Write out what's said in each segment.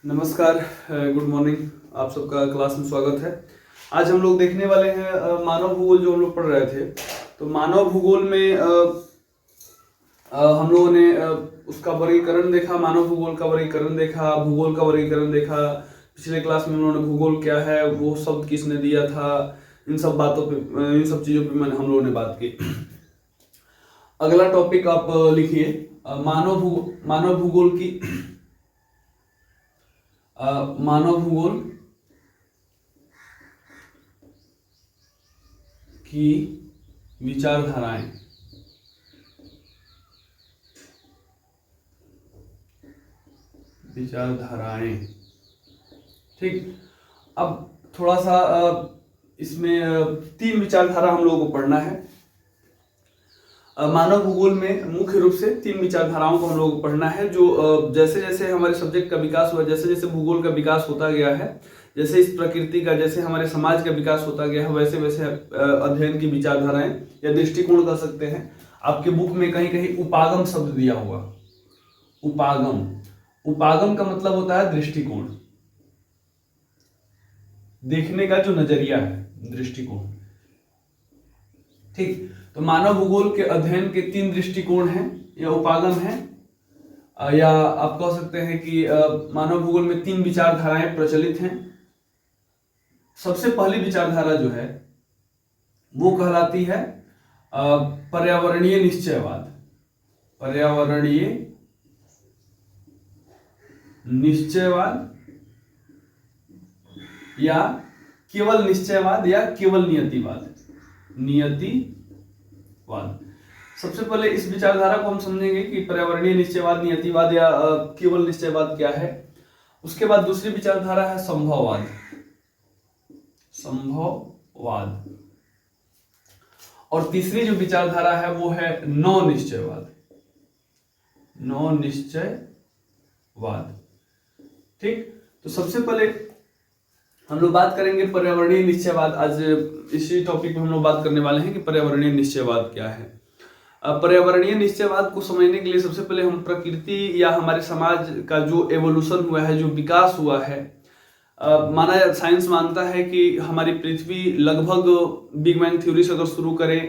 नमस्कार, good morning. आप सबका क्लास में स्वागत है। आज हम लोग देखने वाले हैं मानव भूगोल जो हम लोग पढ़ रहे थे। तो मानव भूगोल में हम लोगों ने उसका वर्गीकरण देखा, मानव भूगोल का वर्गीकरण देखा, भूगोल का वर्गीकरण देखा। पिछले क्लास में उन्होंने भूगोल क्या है, वो शब्द किसने दिया था, इन सब बातों पे, इन सब चीज़ों पे हम लोगों ने बात की। अगला टॉपिक आप लिखिए, मानव भूगोल की मानव भूगोल की विचारधाराएं। ठीक। अब थोड़ा सा इसमें तीन विचारधारा हम लोगों को पढ़ना है। मानव भूगोल में मुख्य रूप से तीन विचारधाराओं को हम लोगों को पढ़ना है, जो जैसे जैसे हमारे सब्जेक्ट का विकास हुआ, जैसे जैसे भूगोल का विकास होता गया है, जैसे इस प्रकृति का, जैसे हमारे समाज का विकास होता गया है, वैसे वैसे अध्ययन की विचारधाराएं या दृष्टिकोण कह सकते हैं। आपके बुक में कहीं कहीं उपागम शब्द दिया हुआ। उपागम का मतलब होता है दृष्टिकोण, देखने का जो नजरिया है, दृष्टिकोण। ठीक। तो मानव भूगोल के अध्ययन के तीन दृष्टिकोण हैं या उपागम है, या आप कह सकते हैं कि मानव भूगोल में तीन विचारधाराएं प्रचलित हैं। सबसे पहली विचारधारा जो है वो कहलाती है पर्यावरणीय निश्चयवाद। पर्यावरणीय निश्चयवाद या केवल निश्चयवाद या केवल नियतिवाद। सबसे पहले इस विचारधारा को हम समझेंगे कि पर्यावरणीय निश्चयवाद, नियतिवाद या केवल निश्चयवाद क्या है। उसके बाद दूसरी विचारधारा है संभववाद। और तीसरी जो विचारधारा है वो है नौ निश्चयवाद। ठीक। तो सबसे पहले हम लोग बात करेंगे पर्यावरणीय निश्चयवाद। आज इसी टॉपिक पे हम लोग बात करने वाले हैं कि पर्यावरणीय निश्चयवाद क्या है। पर्यावरणीय निश्चयवाद को समझने के लिए सबसे पहले हम प्रकृति या हमारे समाज का जो एवोल्यूशन हुआ है, जो विकास हुआ है, साइंस मानता है कि हमारी पृथ्वी लगभग बिग बैंग थ्योरी से अगर शुरू करें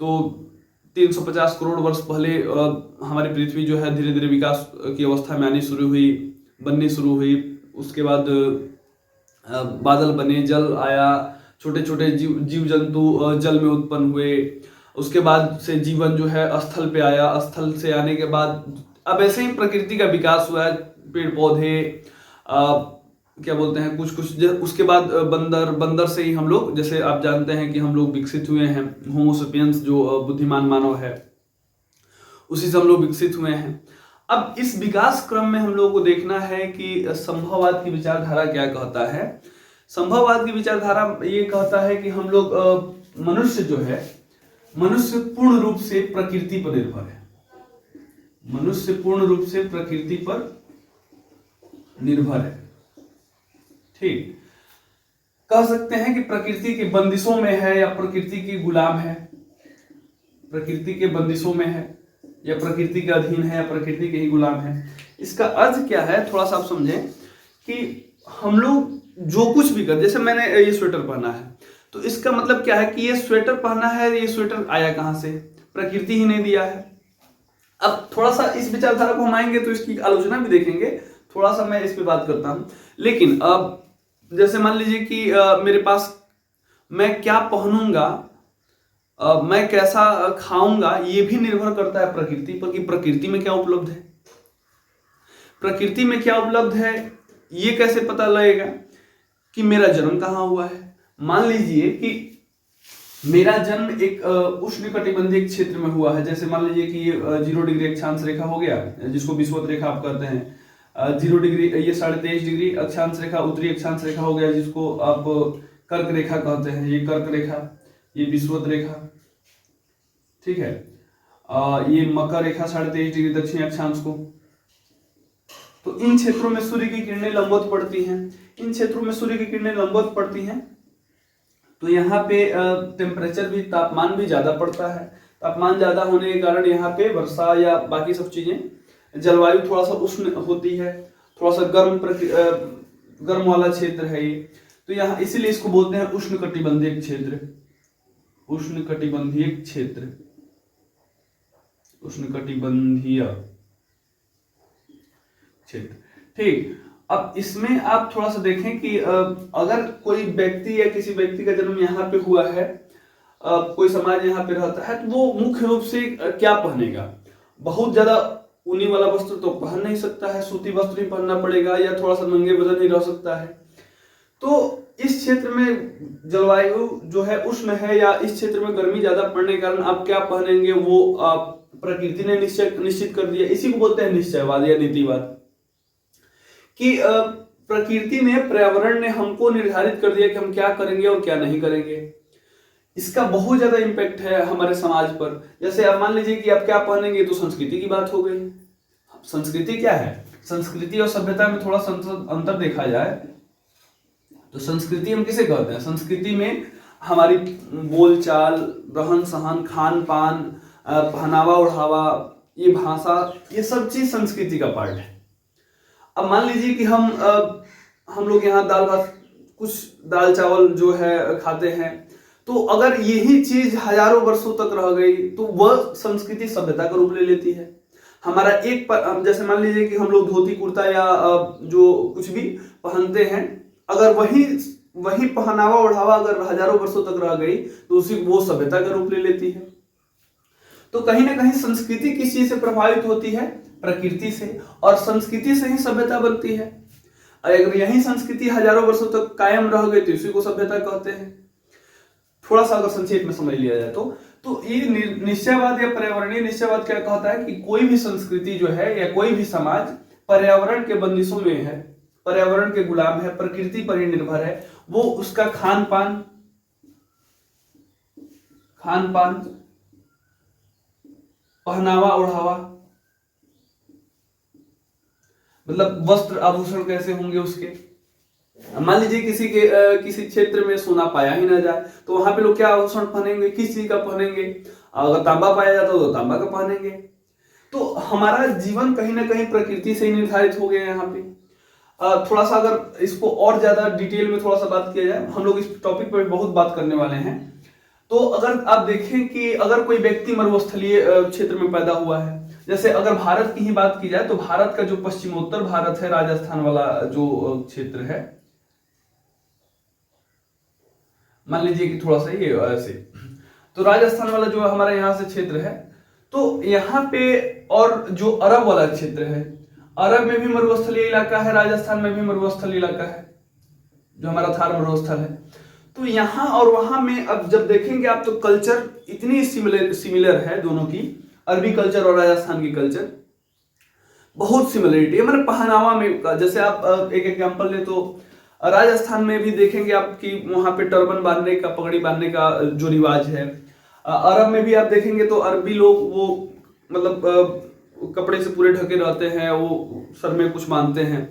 तो 350 करोड़ वर्ष पहले हमारी पृथ्वी जो है धीरे धीरे विकास की अवस्था में आनी शुरू हुई, बननी शुरू हुई। उसके बाद बादल बने, जल आया, छोटे छोटे जीव जंतु जल में उत्पन्न हुए। उसके बाद से जीवन जो है स्थल पे आया, स्थल से आने के बाद अब ऐसे ही प्रकृति का विकास हुआ है, पेड़ पौधे, क्या बोलते हैं, कुछ उसके बाद बंदर से ही हम लोग, जैसे आप जानते हैं कि हम लोग विकसित हुए हैं, होमो सेपियंस जो बुद्धिमान मानव है, उसी से हम लोग विकसित हुए हैं। अब इस विकास क्रम में हम लोगों को देखना है कि संभववाद की विचारधारा क्या कहता है। संभववाद की विचारधारा ये कहता है कि हम लोग मनुष्य जो है, मनुष्य पूर्ण रूप से प्रकृति पर निर्भर है। मनुष्य पूर्ण रूप से प्रकृति पर निर्भर है। ठीक। कह सकते हैं कि प्रकृति की बंदिशों में है या प्रकृति की गुलाम है, प्रकृति के बंदिशों में है या प्रकृति के अधीन है या प्रकृति के ही गुलाम है। इसका अर्थ क्या है, थोड़ा सा आप समझें कि हम लोग जो कुछ भी कर, जैसे मैंने ये स्वेटर पहना है, तो इसका मतलब क्या है कि ये स्वेटर पहना है, ये स्वेटर आया कहां से, प्रकृति ही नहीं दिया है। अब थोड़ा सा इस विचारधारा को हम आएंगे तो इसकी आलोचना भी देखेंगे, थोड़ा सा मैं इस पे बात करता हूं। लेकिन अब जैसे मान लीजिए कि मेरे पास, मैं क्या पहनूंगा, मैं कैसा खाऊंगा, ये भी निर्भर करता है प्रकृति पर कि प्रकृति में क्या उपलब्ध है। प्रकृति में क्या उपलब्ध है ये कैसे पता लगेगा कि मेरा जन्म कहाँ हुआ है। मान लीजिए कि मेरा जन्म एक उष्णकटिबंधीय क्षेत्र में हुआ है, जैसे मान लीजिए कि ये 0 डिग्री अक्षांश रेखा हो गया, जिसको विषुवत रेखा आप कहते हैं। 0 डिग्री, ये 23.5 डिग्री अक्षांश रेखा, उत्तरी अक्षांश रेखा हो गया, जिसको आप कर्क रेखा कहते हैं। ये कर्क रेखा, ये विषुवत रेखा, ठीक है। ये मकर रेखा 23.5 डिग्री दक्षिणी अक्षांश को। तो इन क्षेत्रों में सूर्य की किरणें लंबवत पड़ती हैं, इन क्षेत्रों में सूर्य की किरणें लंबवत पड़ती हैं, तो यहाँ पे टेम्परेचर भी, तापमान भी ज्यादा पड़ता है। तापमान ज्यादा होने के कारण यहाँ पे वर्षा या बाकी सब चीजें, जलवायु थोड़ा सा उष्ण होती है। थोड़ा सा गर्म वाला क्षेत्र है ये। तो यहाँ इसीलिए इसको बोलते हैं उष्णकटिबंधीय क्षेत्र, उष्णकटिबंधीय क्षेत्र, उष्णकटिबंधीय क्षेत्र। ठीक, अब इसमें आप थोड़ा सा देखें कि अगर कोई व्यक्ति या किसी व्यक्ति का जन्म यहाँ पे हुआ है, कोई समाज यहाँ पे रहता है, तो वो मुख्य रूप से क्या पहनेगा? बहुत ज्यादा ऊनी वाला वस्त्र तो पहन नहीं सकता है, सूती वस्त्र ही पहनना पड़ेगा, या थोड़ा सा नंगे बदन ही रह सकता है। तो इस क्षेत्र में जलवायु जो है उष्ण है, या इस क्षेत्र में गर्मी ज्यादा पड़ने के कारण आप क्या पहनेंगे वो प्रकृति ने निश्चित कर दिया। इसी को बोलते हैं निश्चयवाद या नीतिवाद, कि प्रकृति ने, पर्यावरण ने हमको निर्धारित कर दिया कि हम क्या करेंगे और क्या नहीं करेंगे। इसका बहुत ज्यादा इम्पैक्ट है हमारे समाज पर। जैसे आप मान लीजिए कि आप क्या पहनेंगे, तो संस्कृति की बात हो गई। संस्कृति क्या है? संस्कृति और सभ्यता में थोड़ा अंतर देखा जाए तो संस्कृति हम किसे कहते हैं? संस्कृति में हमारी बोलचाल, रहन सहन, खान पान, पहनावा ओढ़ावा, ये भाषा, ये सब चीज संस्कृति का पार्ट है। अब मान लीजिए कि हम लोग यहाँ दाल भात, कुछ दाल चावल जो है खाते हैं, तो अगर यही चीज हजारों वर्षों तक रह गई तो वह संस्कृति सभ्यता का रूप ले लेती है। हमारा जैसे मान लीजिए कि हम लोग धोती कुर्ता या जो कुछ भी पहनते हैं, अगर वही पहनावा ओढ़ावा अगर हजारों वर्षों तक रह गई तो वो सभ्यता का रूप ले लेती है। तो कहीं ना कहीं संस्कृति किस चीज से प्रभावित होती है? प्रकृति से, और संस्कृति से ही सभ्यता बनती है। अगर यही संस्कृति हजारों वर्षों तक कायम रह गई तो इसी को सभ्यता कहते हैं। थोड़ा सा अगर संक्षेप में समझ लिया जाए तो ये निश्चयवाद या पर्यावरणीय निश्चयवाद क्या कहता है कि कोई भी संस्कृति जो है या कोई भी समाज पर्यावरण के बंदिशों में है, पर्यावरण के गुलाम है, प्रकृति पर ही निर्भर है। वो उसका खान पान, पहनावा ओढ़ावा, मतलब वस्त्र आभूषण कैसे होंगे उसके। मान लीजिए किसी क्षेत्र में सोना पाया ही ना जाए तो वहां पे लोग क्या आभूषण पहनेंगे, किस चीज का पहनेंगे? अगर तांबा पाया जाता तो तांबा का पहनेंगे। तो हमारा जीवन कहीं ना कहीं प्रकृति से ही निर्धारित हो गया है यहाँ पे। थोड़ा सा अगर इसको और ज्यादा डिटेल में थोड़ा सा बात किया जाए, हम लोग इस टॉपिक पर बहुत बात करने वाले हैं। तो अगर आप देखें कि अगर कोई व्यक्ति मरुस्थलीय क्षेत्र में पैदा हुआ है, जैसे अगर भारत की ही बात की जाए तो भारत का जो पश्चिमोत्तर भारत है, राजस्थान वाला जो क्षेत्र है, मान लीजिए कि थोड़ा सा ये ऐसे, तो राजस्थान वाला जो हमारा यहाँ से क्षेत्र है, तो यहाँ पे और जो अरब वाला क्षेत्र है, अरब में भी मरुस्थलीय इलाका है, राजस्थान में भी मरुस्थलीय इलाका है, जो हमारा थार मरुस्थल है। तो यहाँ और वहां में अब जब देखेंगे आप तो कल्चर इतनी सिमिलर है दोनों की, अरबी कल्चर और राजस्थान की कल्चर बहुत सिमिलरिटी है। मतलब पहनावा में, जैसे आप एक एग्जांपल ले तो राजस्थान में भी देखेंगे आप कि वहां पे टर्बन बांधने का, पगड़ी बांधने का जो रिवाज है। अरब में भी आप देखेंगे तो अरबी लोग वो मतलब कपड़े से पूरे ढके रहते हैं, वो सर में कुछ बांधते हैं।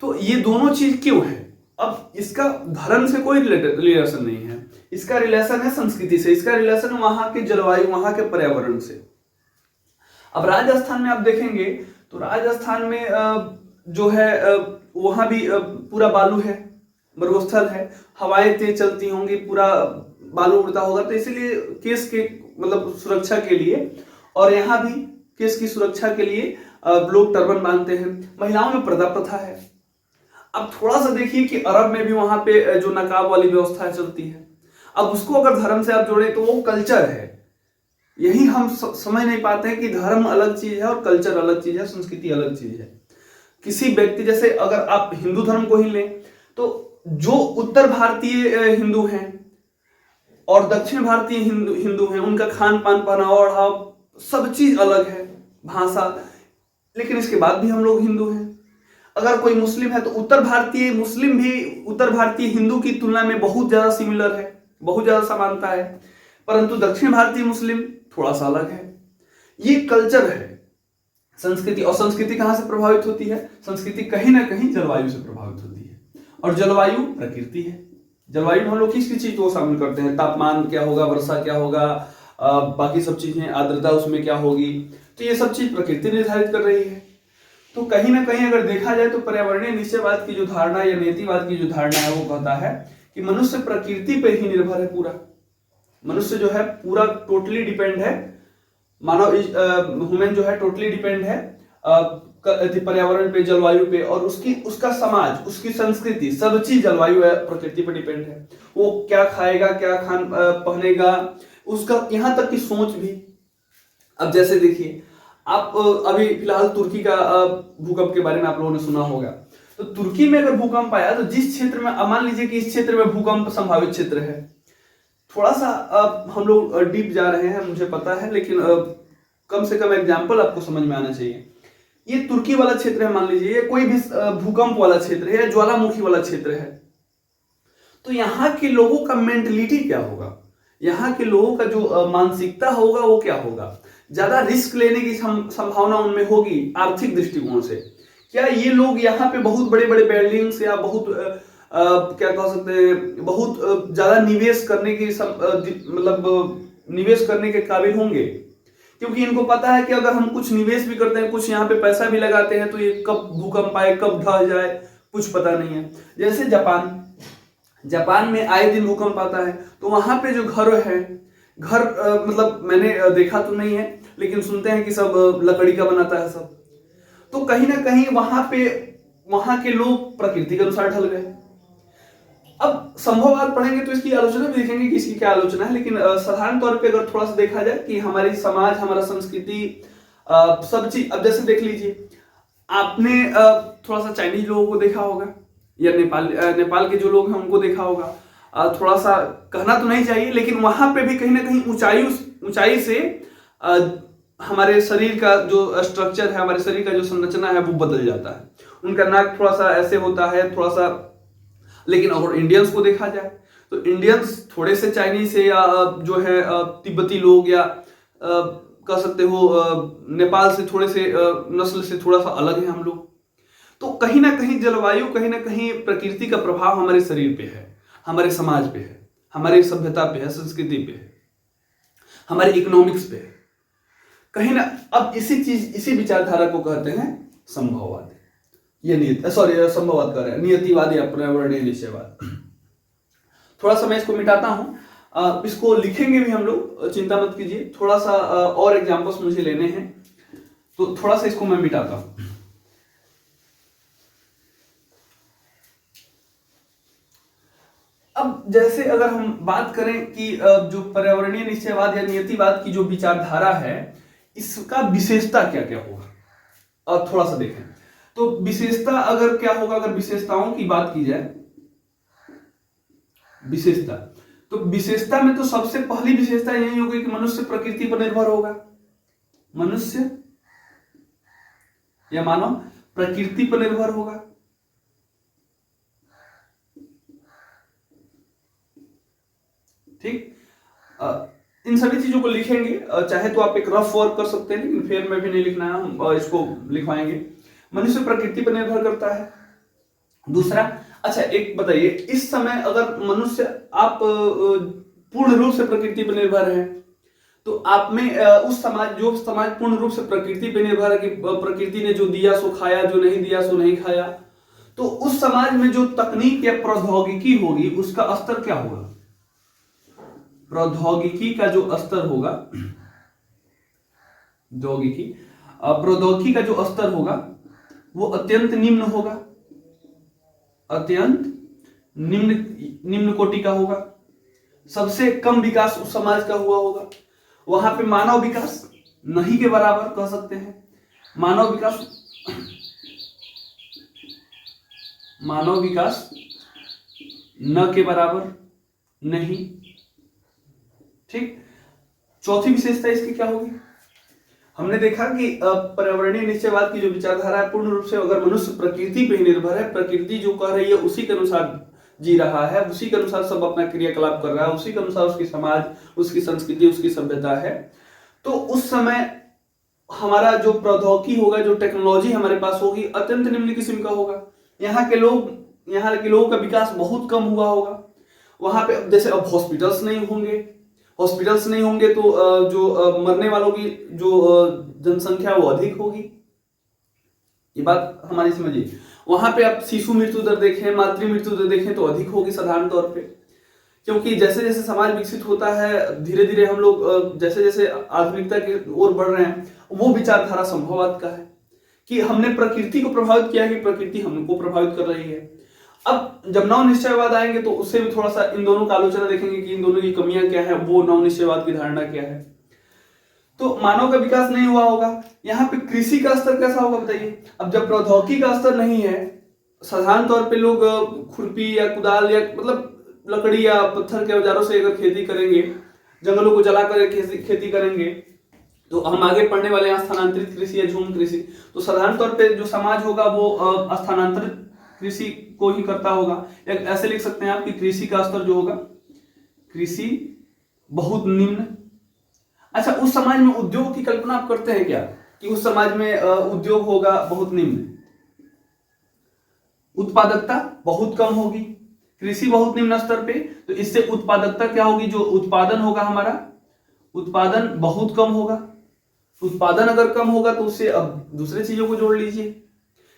तो ये दोनों चीज क्यों है? अब इसका धर्म से कोई रिलेशन नहीं है, इसका रिलेशन है संस्कृति से, इसका रिलेशन वहां के जलवायु, वहां के पर्यावरण से। अब राजस्थान में आप देखेंगे तो राजस्थान में जो है वहां भी पूरा बालू है, मरुस्थल है, हवाएं तेज चलती होंगी, पूरा बालू उड़ता होगा, तो इसीलिए केस के मतलब सुरक्षा के लिए, और यहाँ भी केस की सुरक्षा के लिए लोग टर्बन बांधते हैं। महिलाओं में पर्दा प्रथा है। अब थोड़ा सा देखिए कि अरब में भी वहां पे जो नकाब वाली व्यवस्था चलती है। अब उसको अगर धर्म से आप जोड़े तो वो कल्चर है। यही हम समझ नहीं पाते हैं कि धर्म अलग चीज है और कल्चर अलग चीज है, संस्कृति अलग चीज है। किसी व्यक्ति, जैसे अगर आप हिंदू धर्म को ही लें तो जो उत्तर भारतीय हिंदू हैं और दक्षिण भारतीय हिंदू हैं, उनका खान पान, पहनावा ओढ़ावा सब चीज अलग है, भाषा, लेकिन इसके बाद भी हम लोग हिंदू हैं। अगर कोई मुस्लिम है तो उत्तर भारतीय मुस्लिम भी उत्तर भारतीय हिंदू की तुलना में बहुत ज्यादा सिमिलर है, बहुत ज्यादा समानता है, परंतु दक्षिण भारतीय मुस्लिम थोड़ा सा अलग है। ये कल्चर है, संस्कृति। और संस्कृति कहां से प्रभावित होती है? संस्कृति कहीं ना कहीं जलवायु से प्रभावित होती है, और जलवायु प्रकृति है। जलवायु में हम लोग किस चीज को शामिल करते हैं? तापमान क्या होगा, वर्षा क्या होगा, बाकी सब चीजें, आर्द्रता उसमें क्या होगी, तो ये सब चीज प्रकृति निर्धारित कर रही है। तो कहीं ना कहीं अगर देखा जाए तो पर्यावरणीय निश्चयवाद की जो धारणा या नियतिवाद की जो धारणा है वो कहता है कि मनुष्य प्रकृति पे ही निर्भर है पूरा। मनुष्य जो है पूरा टोटली डिपेंड है, मानव ह्यूमन जो है टोटली डिपेंड है पर्यावरण पे, जलवायु पे, और उसका समाज, उसकी संस्कृति, सब चीज जलवायु है, प्रकृति पे डिपेंड है। वो क्या खाएगा, क्या पहनेगा, उसका यहाँ तक की सोच भी। अब जैसे देखिए आप अभी फिलहाल तुर्की का भूकंप के बारे में आप लोगों ने सुना होगा। तो तुर्की में अगर भूकंप आया तो जिस क्षेत्र में, मान लीजिए कि इस क्षेत्र में भूकंप संभावित क्षेत्र है, थोड़ा सा हम लोग डीप जा रहे हैं मुझे पता है, लेकिन कम से कम एग्जाम्पल आपको समझ में आना चाहिए। ये तुर्की वाला क्षेत्र है, मान लीजिए, ये कोई भी भूकंप वाला क्षेत्र है या ज्वालामुखी वाला क्षेत्र है, तो यहाँ के लोगों का मेंटलिटी क्या होगा, यहाँ के लोगों का जो मानसिकता होगा वो क्या होगा। ज्यादा रिस्क लेने की संभावना उनमें होगी आर्थिक दृष्टिकोण से। क्या ये लोग यहाँ पे बहुत बड़े बड़े बिल्डिंग्स या बहुत क्या कह सकते हैं, बहुत ज्यादा निवेश करने की मतलब निवेश करने के काबिल होंगे? क्योंकि इनको पता है कि अगर हम कुछ निवेश भी करते हैं, कुछ यहाँ पे पैसा भी लगाते हैं, तो ये कब भूकंप आए, कब ढह जाए, कुछ पता नहीं है। जैसे जापान में आए दिन भूकंप आता है, तो वहां पे जो घर है, मतलब मैंने देखा तो नहीं है, लेकिन सुनते हैं कि सब लकड़ी का बनाता है सब। तो कहीं ना कहीं वहां के लोग प्रकृति के अनुसार ढल गए। अब संभववाद पढ़ेंगे तो इसकी आलोचना भी देखेंगे कि इसकी क्या आलोचना है, लेकिन साधारण तौर पे अगर थोड़ा सा देखा जाए कि हमारी समाज, हमारा संस्कृति, सब चीज। अब जैसे देख लीजिए, आपने थोड़ा सा चाइनीज लोगों को देखा होगा या नेपाल के जो लोग हैं उनको देखा होगा। थोड़ा सा कहना तो नहीं चाहिए, लेकिन वहां पे भी कहीं ना कहीं ऊंचाई से हमारे शरीर का जो स्ट्रक्चर है, हमारे शरीर का जो संरचना है वो बदल जाता है। उनका नाक थोड़ा सा ऐसे होता है, थोड़ा सा। लेकिन अगर इंडियंस को देखा जाए तो इंडियंस थोड़े से चाइनीज से या जो है तिब्बती लोग, या कह सकते हो नेपाल से थोड़े से नस्ल से थोड़ा सा अलग है हम लोग। तो कहीं ना कहीं जलवायु, कहीं ना कहीं प्रकृति का प्रभाव हमारे शरीर पे है, हमारे समाज पे है, हमारी सभ्यता पे है, संस्कृति पे है, हमारे इकोनॉमिक्स पे है कहीं ना। अब इसी विचारधारा को कहते हैं संभववाद, या संभववाद कह रहे हैं, नियतिवाद या पर्यावरणीय निश्चयवाद। थोड़ा सा मैं इसको मिटाता हूं, इसको लिखेंगे भी हम लोग, चिंता मत कीजिए। थोड़ा सा और एग्जांपल्स मुझे लेने हैं, तो थोड़ा सा इसको मैं मिटाता हूं। अब जैसे अगर हम बात करें कि जो पर्यावरणीय निश्चयवाद या नियतिवाद की जो विचारधारा है, इसका विशेषता क्या क्या होगा, अब थोड़ा सा देखें। तो विशेषता अगर क्या होगा, अगर विशेषताओं की बात की जाए, विशेषता, तो विशेषता में तो सबसे पहली विशेषता यही होगी कि मनुष्य प्रकृति पर निर्भर होगा। मनुष्य या मानव प्रकृति पर निर्भर होगा। ठीक, इन सभी चीजों को लिखेंगे। चाहे तो आप एक रफ वर्क कर सकते हैं, लेकिन फिर में भी नहीं लिखना है, हम इसको लिखवाएंगे। मनुष्य प्रकृति पर निर्भर करता है। दूसरा, अच्छा एक बताइए, इस समय अगर मनुष्य, आप पूर्ण रूप से प्रकृति पर निर्भर है, तो आप में उस समाज, जो समाज पूर्ण रूप से प्रकृति पर निर्भर है कि प्रकृति ने जो दिया सो खाया, जो नहीं दिया सो नहीं खाया, तो उस समाज में जो तकनीक या प्रौद्योगिकी होगी उसका स्तर क्या होगा? प्रौद्योगिकी का जो स्तर होगा, प्रौद्योगिकी का जो स्तर होगा वो अत्यंत निम्न होगा, अत्यंत निम्न कोटि का होगा। सबसे कम विकास उस समाज का हुआ होगा। वहां पे मानव विकास नहीं के बराबर कह सकते हैं, मानव विकास न के बराबर नहीं। ठीक, चौथी विशेषता इसकी क्या होगी? हमने देखा कि पर्यावरणीय निश्चयवाद की जो विचारधारा है, पूर्ण रूप से अगर मनुष्य प्रकृति पे ही निर्भर है, प्रकृति जो कह रही है उसी के अनुसार जी रहा है, उसी के अनुसार सब अपना क्रियाकलाप कर रहा है, उसी के अनुसार उसकी समाज, उसकी संस्कृति, उसकी सभ्यता है, तो उस समय हमारा जो प्रौद्योगिकी होगा, जो टेक्नोलॉजी हमारे पास होगी, अत्यंत निम्न किस्म का होगा। यहाँ के लोगों का विकास बहुत कम हुआ होगा। वहां पे जैसे अब हॉस्पिटल्स नहीं होंगे तो जो मरने वालों की जो जनसंख्या वो अधिक होगी। ये बात हमारी समझिए। वहां पे आप शिशु मृत्यु दर देखें, मातृ मृत्यु दर देखें तो अधिक होगी साधारण तौर पे, क्योंकि जैसे जैसे समाज विकसित होता है धीरे धीरे हम लोग जैसे जैसे आधुनिकता की ओर बढ़ रहे हैं, वो विचारधारा संभववाद का है कि हमने प्रकृति को प्रभावित किया कि प्रकृति हमको प्रभावित कर रही है। अब जब नव निश्चयवाद आएंगे तो उससे भी थोड़ा सा इन दोनों का आलोचना देखेंगे कि इन दोनों की कमियां क्या है, वो नव निश्चयवाद की धारणा क्या है। तो मानव का विकास नहीं हुआ होगा, यहाँ पे कृषि का स्तर कैसा होगा बताइए। अब जब प्रौद्योगिकी का स्तर नहीं है, साधारण तौर पे लोग खुरपी या कुदाल या मतलब लकड़ी या पत्थर के औजारों से अगर खेती करेंगे, जंगलों को जलाकर खेती करेंगे, तो हम आगे पढ़ने वाले हैं स्थानांतरित कृषि या झूम कृषि। तो साधारण तौर पे जो समाज होगा वो स्थानांतरित कृषि को ही करता होगा, या ऐसे लिख सकते हैं आप कि कृषि का स्तर जो होगा, कृषि बहुत निम्न। अच्छा, उस समाज में उद्योग की कल्पना आप करते हैं क्या कि उस समाज में उद्योग होगा बहुत निम्न, उत्पादकता बहुत कम होगी, कृषि बहुत निम्न स्तर पे, तो इससे उत्पादकता क्या होगी, जो उत्पादन होगा हमारा, उत्पादन बहुत कम होगा। उत्पादन अगर कम होगा तो उससे अब दूसरे चीजों को जोड़ लीजिए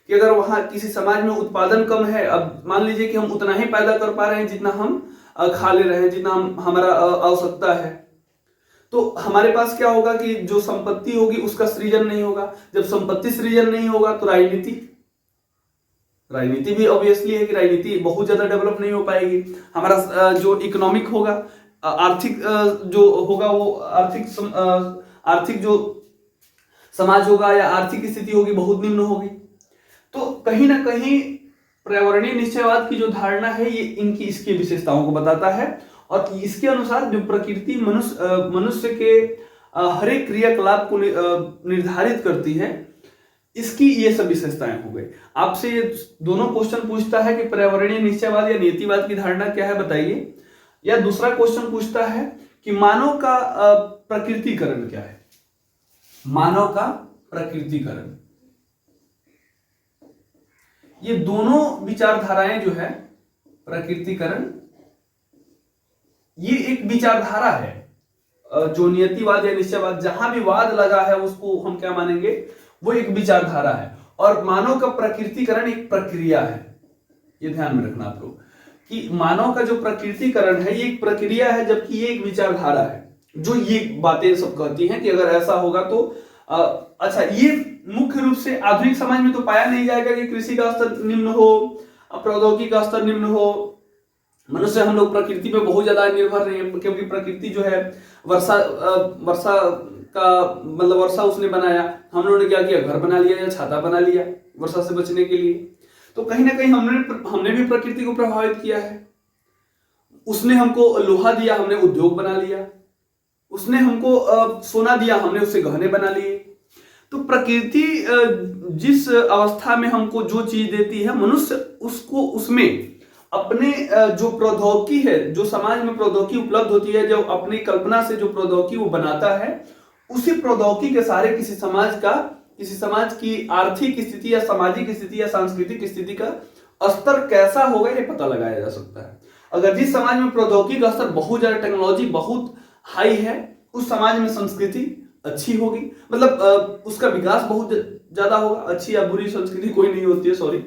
कि अगर वहां किसी समाज में उत्पादन कम है, अब मान लीजिए कि हम उतना ही पैदा कर पा रहे हैं जितना हम खा ले रहे हैं, जितना हमारा आवश्यकता है, तो हमारे पास क्या होगा कि जो संपत्ति होगी उसका सृजन नहीं होगा। जब संपत्ति सृजन नहीं होगा तो राजनीति भी ऑब्वियसली है कि राजनीति बहुत ज्यादा डेवलप नहीं हो पाएगी। हमारा जो इकोनॉमिक होगा, आर्थिक जो होगा वो आर्थिक जो समाज होगा या आर्थिक स्थिति होगी बहुत निम्न होगी। तो कहीं ना कहीं पर्यावरणीय निश्चयवाद की जो धारणा है ये इनकी इसकी विशेषताओं को बताता है, और इसके अनुसार जो प्रकृति मनुष्य के हर एक क्रियाकलाप को निर्धारित करती है, इसकी ये सब विशेषताएं हो गई। आपसे ये दोनों क्वेश्चन पूछता है कि पर्यावरणीय निश्चयवाद या नीतिवाद की धारणा क्या है बताइए, या दूसरा क्वेश्चन पूछता है कि मानव का प्रकृतिकरण क्या है, मानव का प्रकृतिकरण। ये दोनों विचारधाराएं जो है, प्रकृतिकरण ये एक विचारधारा है, जो नियतिवाद या निश्चयवाद जहां भी वाद लगा है उसको हम क्या मानेंगे, वो एक विचारधारा है, और मानव का प्रकृतिकरण एक प्रक्रिया है। ये ध्यान में रखना आप लोग कि मानव का जो प्रकृतिकरण है ये एक प्रक्रिया है, जबकि ये एक विचारधारा है जो ये बातें सब कहती हैं कि अगर ऐसा होगा तो अच्छा, ये मुख्य रूप से आधुनिक समाज में तो पाया नहीं जाएगा कि कृषि का स्तर निम्न हो, प्रौद्योगिकी का स्तर निम्न हो। मनुष्य हम लोग प्रकृति पे बहुत ज्यादा निर्भर नहीं है, क्योंकि प्रकृति जो है वर्षा का मतलब वर्षा उसने बनाया, हम लोगों ने क्या किया, घर बना लिया या छाता बना लिया वर्षा से बचने के लिए। तो कहीं ना कहीं हमने भी प्रकृति को प्रभावित किया है। उसने हमको लोहा दिया, हमने उद्योग बना लिया। उसने हमको सोना दिया, हमने उससे गहने बना लिए। तो प्रकृति जिस अवस्था में हमको जो चीज देती है, मनुष्य उसको उसमें अपने जो प्रौद्योगिकी है, जो समाज में प्रौद्योगिकी उपलब्ध होती है, जो अपनी कल्पना से जो प्रौद्योगिकी वो बनाता है, उसी प्रौद्योगिकी के सारे किसी समाज की आर्थिक स्थिति या सामाजिक स्थिति या सांस्कृतिक स्थिति का स्तर कैसा होगा ये पता लगाया जा सकता है। अगर जिस समाज में प्रौद्योगिकी का स्तर बहुत ज्यादा, टेक्नोलॉजी बहुत हाई है, उस समाज में संस्कृति अच्छी होगी, मतलब उसका विकास बहुत ज्यादा होगा। अच्छी या बुरी संस्कृति कोई नहीं होती है, सॉरी।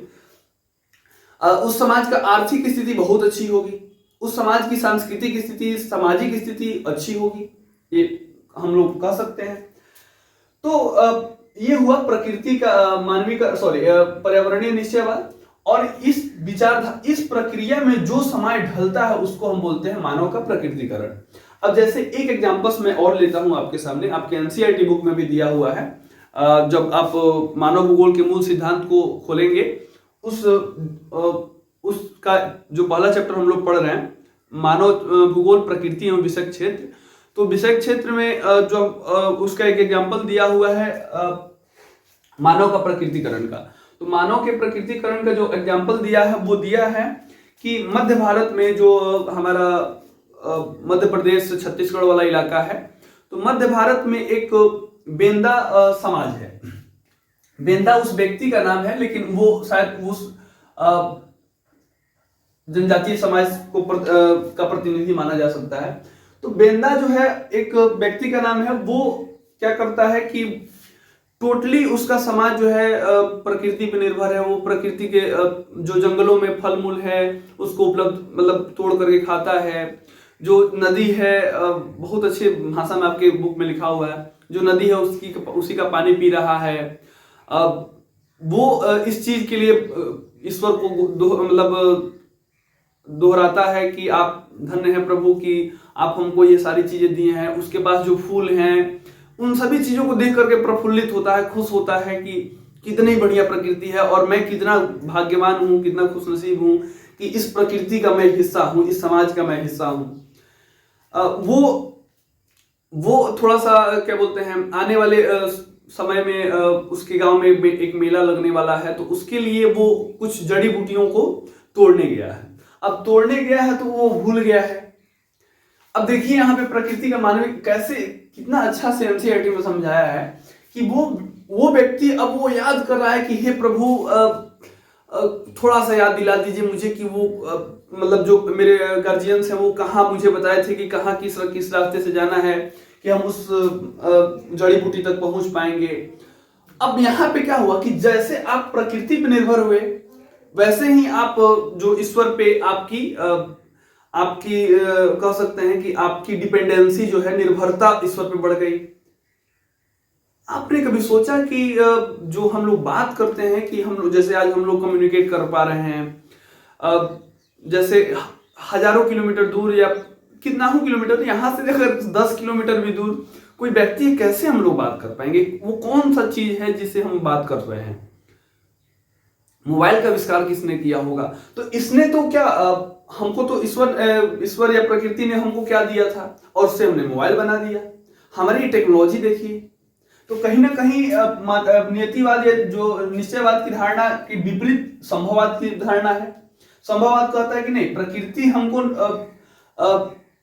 उस समाज का आर्थिक स्थिति बहुत अच्छी होगी, उस समाज की सांस्कृतिक स्थिति, सामाजिक स्थिति अच्छी होगी, ये हम लोग कह सकते हैं। तो ये हुआ प्रकृति का पर्यावरणीय निश्चयवाद। और इस प्रक्रिया में जो समाज ढलता है उसको हम बोलते हैं मानव का प्रकृतिकरण। अब जैसे एक एग्जांपल्स मैं और लेता हूं आपके सामने, आपके एनसीईआरटी बुक में भी दिया हुआ है। जब आप मानव भूगोल के मूल सिद्धांत को खोलेंगे, उसका जो पहला चैप्टर हम लोग पढ़ रहे हैं, मानव भूगोल प्रकृति एवं विषय क्षेत्र, तो विषय क्षेत्र में जो उसका एक एग्जांपल दिया हुआ है मानव का प्रकृतिकरण का। तो मानव के प्रकृतिकरण का जो एग्जांपल दिया है वो दिया है कि मध्य भारत में जो हमारा मध्य प्रदेश छत्तीसगढ़ वाला इलाका है, तो मध्य भारत में एक बेंदा समाज है। बेंदा उस व्यक्ति का नाम है, लेकिन वो शायद उस जनजातीय समाज को का प्रतिनिधि माना जा सकता है। तो बेंदा जो है एक व्यक्ति का नाम है, वो क्या करता है कि टोटली उसका समाज जो है प्रकृति पे निर्भर है। वो प्रकृति के जो जंगलों में फल मूल है उसको उपलब्ध मतलब तोड़ करके खाता है। जो नदी है बहुत अच्छे भाषा में आपके बुक में लिखा हुआ है, जो नदी है उसी का पानी पी रहा है। वो इस चीज के लिए ईश्वर को मतलब दोहराता है कि आप धन्य है प्रभु कि आप हमको ये सारी चीजें दिए हैं। उसके पास जो फूल हैं उन सभी चीजों को देख करके प्रफुल्लित होता है, खुश होता है कि कितनी बढ़िया प्रकृति है और मैं कितना भाग्यवान हूँ, कितना खुशनसीब हूँ कि इस प्रकृति का मैं हिस्सा हूँ, इस समाज का मैं हिस्सा हूँ। वो थोड़ा सा क्या बोलते हैं, आने वाले समय में उसके गांव में एक मेला लगने वाला है, तो उसके लिए वो कुछ जड़ी बूटियों को तोड़ने गया है। अब तोड़ने गया है तो वो भूल गया है। अब देखिए यहाँ पे प्रकृति का मानवीय कैसे कितना अच्छा से एनसीईआरटी में समझाया है कि वो व्यक्ति अब वो याद कर रहा है कि हे प्रभु थोड़ा सा याद दिला दीजिए मुझे कि वो मतलब जो मेरे गार्जियंस हैं वो कहाँ मुझे बताए थे कि कहाँ किस रास्ते से जाना है कि हम उस जड़ी बूटी तक पहुंच पाएंगे। अब यहाँ पे क्या हुआ कि जैसे आप प्रकृति पे निर्भर हुए वैसे ही आप जो ईश्वर पे आपकी कह सकते हैं कि आपकी डिपेंडेंसी जो है, निर्भरता ईश्वर पे बढ़ गई। आपने कभी सोचा कि जो हम लोग बात करते हैं कि हम लोग जैसे आज हम लोग कम्युनिकेट कर पा रहे हैं, जैसे हजारों किलोमीटर दूर या कितना ही किलोमीटर, यहाँ से अगर 10 किलोमीटर भी दूर कोई व्यक्ति है, कैसे हम लोग बात कर पाएंगे? वो कौन सा चीज है जिससे हम बात कर रहे हैं? मोबाइल का आविष्कार किसने किया होगा? तो इसने तो क्या हमको तो ईश्वर या प्रकृति ने हमको क्या दिया था और उससे हमने मोबाइल बना दिया। हमारी टेक्नोलॉजी देखिए, तो कहीं ना कहीं नियतिवाद या जो निश्चयवाद की धारणा की विपरीत संभववाद की धारणा है। संभववाद कहता है कि नहीं, प्रकृति हमको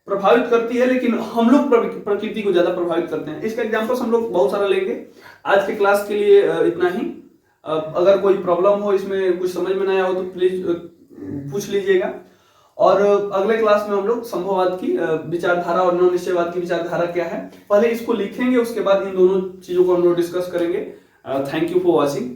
प्रभावित करती है लेकिन हम लोग प्रकृति को ज्यादा प्रभावित करते हैं। इसका एग्जांपल्स हम लोग बहुत सारा लेंगे। आज के क्लास के लिए इतना ही। अगर कोई प्रॉब्लम हो, इसमें कुछ समझ में ना आया हो तो प्लीज पूछ लीजिएगा। और अगले क्लास में हम लोग संभववाद की विचारधारा और नव निश्चयवाद की विचारधारा क्या है पहले इसको लिखेंगे, उसके बाद इन दोनों चीजों को हम लोग डिस्कस करेंगे। Thank you for watching.